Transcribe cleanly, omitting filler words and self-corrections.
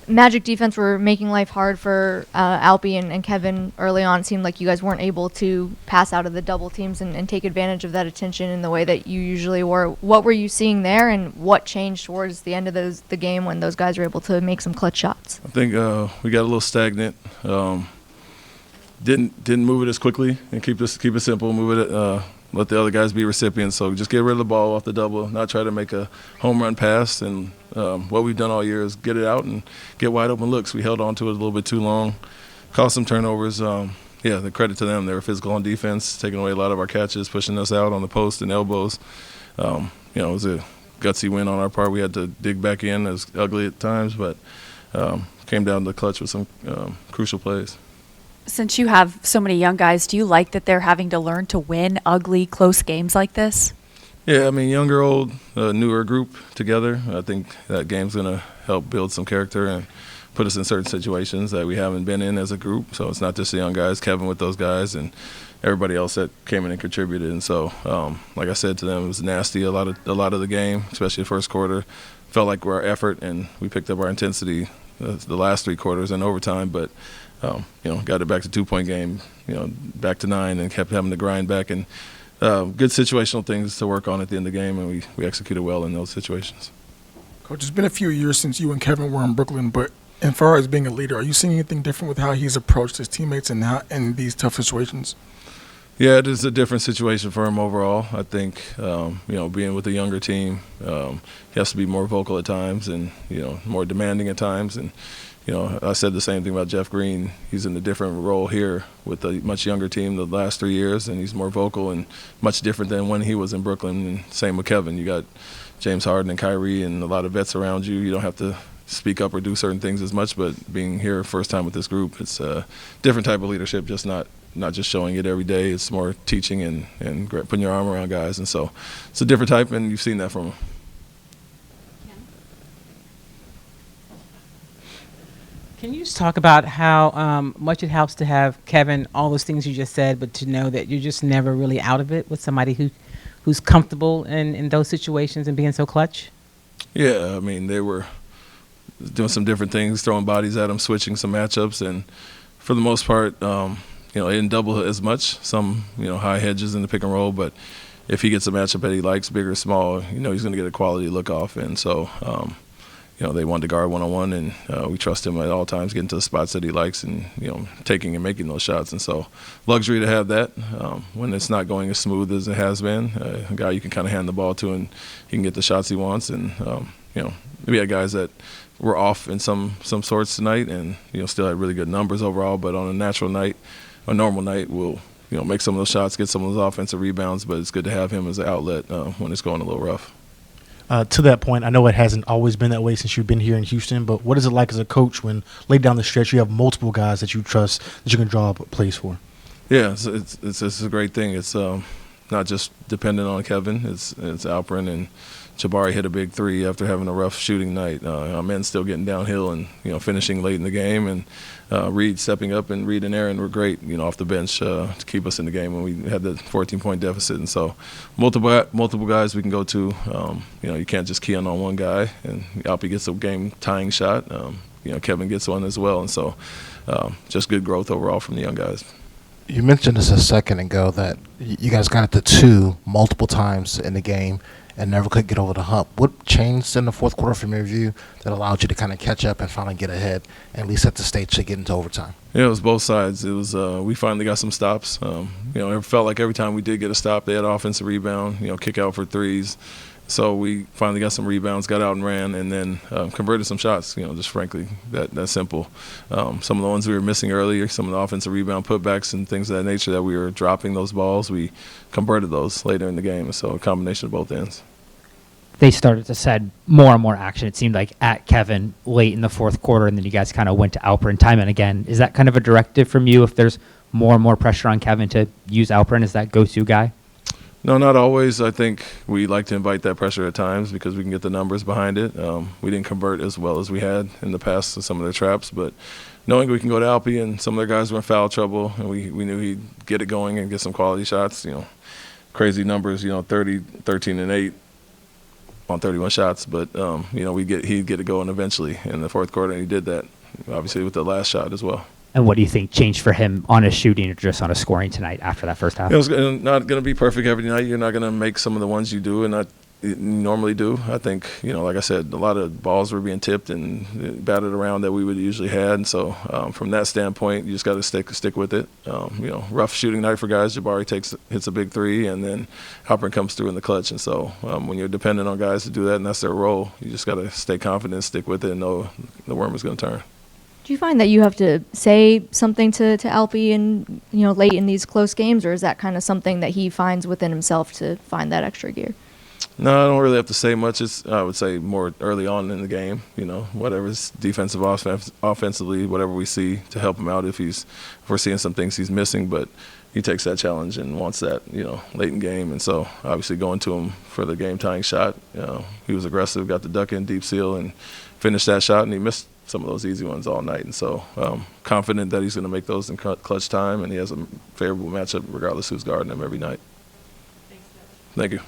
Magic defense were making life hard for Alpy and Kevin early on. It seemed like you guys weren't able to pass out of the double teams and take advantage of that attention in the way that you usually were. What were you seeing there, and what changed towards the end of the game when those guys were able to make some clutch shots? I think we got a little stagnant. Didn't move it as quickly and keep it simple. Move it. Let the other guys be recipients. So just get rid of the ball off the double, not try to make a home run pass. And what we've done all year is get it out and get wide open looks. We held on to it a little bit too long, caused some turnovers. The credit to them. They were physical on defense, taking away a lot of our catches, pushing us out on the post and elbows. It was a gutsy win on our part. We had to dig back in. It was ugly at times, but came down to the clutch with some crucial plays. Since you have so many young guys, do you like that they're having to learn to win ugly, close games like this? Yeah, I mean, younger, old, newer group together. I think that game's going to help build some character and put us in certain situations that we haven't been in as a group. So it's not just the young guys, Kevin with those guys, and everybody else that came in and contributed. And so, like I said to them, it was nasty a lot of the game, especially the first quarter. Felt like our effort, and we picked up our intensity the last three quarters and overtime, but got it back to 2-point game, back to 9, and kept having to grind back. And good situational things to work on at the end of the game, and we executed well in those situations. Coach, it's been a few years since you and Kevin were in Brooklyn, but as far as being a leader, are you seeing anything different with how he's approached his teammates and in these tough situations? Yeah, it is a different situation for him overall. I think, being with a younger team, he has to be more vocal at times and, more demanding at times. And, I said the same thing about Jeff Green. He's in a different role here with a much younger team the last 3 years, and he's more vocal and much different than when he was in Brooklyn. And same with Kevin. You got James Harden and Kyrie and a lot of vets around you. You don't have to speak up or do certain things as much, but being here first time with this group, it's a different type of leadership, just not just showing it every day. It's more teaching and putting your arm around guys. And so it's a different type, and you've seen that from him. Can you just talk about how much it helps to have Kevin, all those things you just said, but to know that you're just never really out of it with somebody who's comfortable in those situations and being so clutch? Yeah, I mean, they were doing some different things, throwing bodies at him, switching some matchups, and for the most part, it didn't double as much. Some, high hedges in the pick and roll, but if he gets a matchup that he likes, big or small, he's going to get a quality look off. And so, they wanted to guard one-on-one, and we trust him at all times, getting to the spots that he likes and, taking and making those shots. And so luxury to have that when it's not going as smooth as it has been. A guy you can kind of hand the ball to, and he can get the shots he wants. And, we had guys that were off in some sorts tonight and, still had really good numbers overall. But on a natural night, a normal night, we'll, make some of those shots, get some of those offensive rebounds. But it's good to have him as an outlet when it's going a little rough. To that point, I know it hasn't always been that way since you've been here in Houston, but what is it like as a coach when late down the stretch you have multiple guys that you trust that you can draw up plays for? Yeah, it's a great thing. It's not just dependent on Kevin. It's Alperen and Jabari hit a big three after having a rough shooting night. Our men still getting downhill and finishing late in the game, and Reed stepping up, and Reed and Aaron were great off the bench to keep us in the game when we had the 14-point deficit. And so multiple guys we can go to. You can't just key on one guy, and Alpy gets a game tying shot. Kevin gets one as well, and so just good growth overall from the young guys. You mentioned this a second ago that you guys got to 2 multiple times in the game and never could get over the hump. What changed in the fourth quarter from your view that allowed you to kind of catch up and finally get ahead and at least set the stage to get into overtime? Yeah, it was both sides. It was we finally got some stops. It felt like every time we did get a stop, they had an offensive rebound, kick out for threes. So we finally got some rebounds, got out and ran, and then converted some shots, just frankly, that simple. Some of the ones we were missing earlier, some of the offensive rebound putbacks and things of that nature that we were dropping those balls, we converted those later in the game. So a combination of both ends. They started to set more and more action, it seemed like, at Kevin late in the fourth quarter, and then you guys kind of went to Alperen time and again. Is that kind of a directive from you if there's more and more pressure on Kevin to use Alperen as that go-to guy? No, not always. I think we like to invite that pressure at times because we can get the numbers behind it. We didn't convert as well as we had in the past to some of their traps, but knowing we can go to Alpy and some of their guys were in foul trouble, and we knew he'd get it going and get some quality shots, crazy numbers, 30, 13, and 8. on 31 shots, but he'd get it going eventually in the fourth quarter, and he did that, obviously with the last shot as well. And what do you think changed for him on his shooting or just on his scoring tonight after that first half? It was not going to be perfect every night. You're not going to make some of the ones you do and not normally do. I think, like I said, a lot of balls were being tipped and batted around that we would usually had. And so from that standpoint, you just got to stick with it. Rough shooting night for guys. Jabari hits a big three, and then Alperen comes through in the clutch. And so when you're dependent on guys to do that and that's their role, you just got to stay confident, stick with it, and know the worm is going to turn. Do you find that you have to say something to Alpy and late in these close games, or is that kind of something that he finds within himself to find that extra gear? No, I don't really have to say much. I would say more early on in the game, whatever's defensive, offensively, whatever we see to help him out if we're seeing some things he's missing. But he takes that challenge and wants that, late in game. And so obviously going to him for the game-tying shot, he was aggressive, got the duck in, deep seal, and finished that shot, and he missed some of those easy ones all night. And so confident that he's going to make those in clutch time, and he has a favorable matchup regardless who's guarding him every night. Thank you.